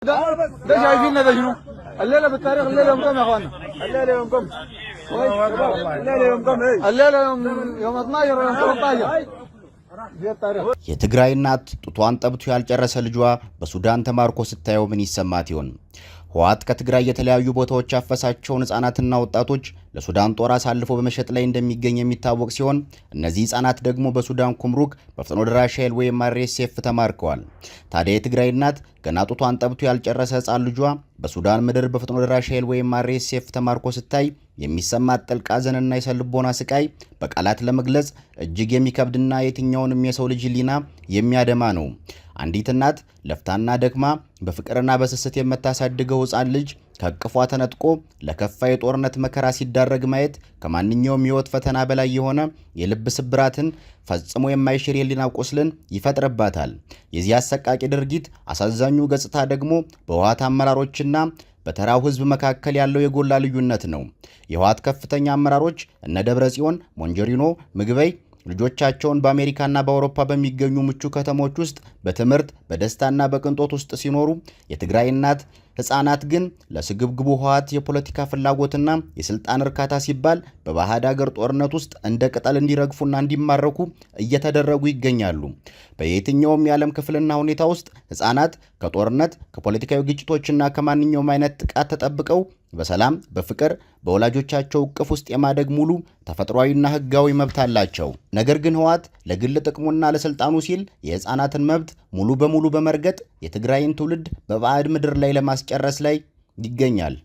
ده شايفيننا ده شنو؟ الليله بالتاريخ الليله يوم كم يا اخوانا؟ الليله يوم كم؟ الليله يوم كم؟ الليله يوم 12 يوم 13 የትግራይ እናት ጡቷን ጠብቶ ያልጨረሰ ልጇ በሱዳን ተማርኮ ስታየው ምን ይሰማት ይሆን? ህወሓት ከትግራይ የተለያዩ ቦታዎች ያፈሳቸውን ህፃናትና ወጣቶች ለሱዳን ጦር አሳልፎ በመሸጥ ላይ እንደሚገኝ የሚታወቅ ሲሆን እነዚህ ህፃናት ደግሞ በሱዳን ኩምሩክ በፍጥኖ ደራሽ ኃይል ወይም RSF ተማርከዋል። ታዲያ የትግራይ እናት ገና ጡቷን ጠብቶ ያልጨረሰ ህፃን ልጇ በሱዳን ምድር በፍጥኖ ደራሽ ኃይል ወይም RSF ተማርኮ ስታይ የሚሰማት ጥልቅ ሐዘንና የሰልቦና ስቃይ በቃላት ለመግለጽ እጅግ የሚከብድና የትኛውንም የሰው ልጅ ሊና የሚያደማ ነው። አንዲት እናት ለፍታና ደክማ በፍቅርና በስስት የምታሳድገው ህፃን ልጅ ከቅፏ ተነጥቆ ለከፋ የጦርነት መከራ ሲዳረግ ማየት ከማንኛውም ህይወት ፈተና በላይ የሆነ የልብ ስብራትን ፈጽሞ የማይሽር የሊና ቁስልን ይፈጥርባታል። የዚህ አሰቃቂ ድርጊት አሳዛኙ ገጽታ ደግሞ በህወሓት አመራሮችና በተራው ህዝብ መካከል ያለው የጎላ ልዩነት ነው። የህወሓት ከፍተኛ አመራሮች እነ ደብረጽዮን፣ ሞንጆሪኖ፣ ምግበይ ልጆቻቸውን በአሜሪካና በአውሮፓ በሚገኙ ምቹ ከተሞች ውስጥ በትምህርት በደስታና በቅንጦት ውስጥ ሲኖሩ የትግራይ እናት ህፃናት ግን ለስግብግቡ ህወሓት የፖለቲካ ፍላጎትና የስልጣን እርካታ ሲባል በባህድ ሀገር ጦርነት ውስጥ እንደ ቅጠል እንዲረግፉና እንዲማረኩ እየተደረጉ ይገኛሉ። በየትኛውም የዓለም ክፍልና ሁኔታ ውስጥ ህፃናት ከጦርነት ከፖለቲካዊ ግጭቶችና ከማንኛውም አይነት ጥቃት ተጠብቀው በሰላም በፍቅር በወላጆቻቸው እቅፍ ውስጥ የማደግ ሙሉ ተፈጥሯዊና ህጋዊ መብት አላቸው። ነገር ግን ህወሓት ለግል ጥቅሙና ለስልጣኑ ሲል የህፃናትን መብት ሙሉ በሙሉ በመርገጥ የትግራይን ትውልድ በባዕድ ምድር ላይ ለማስጨረስ ላይ ይገኛል።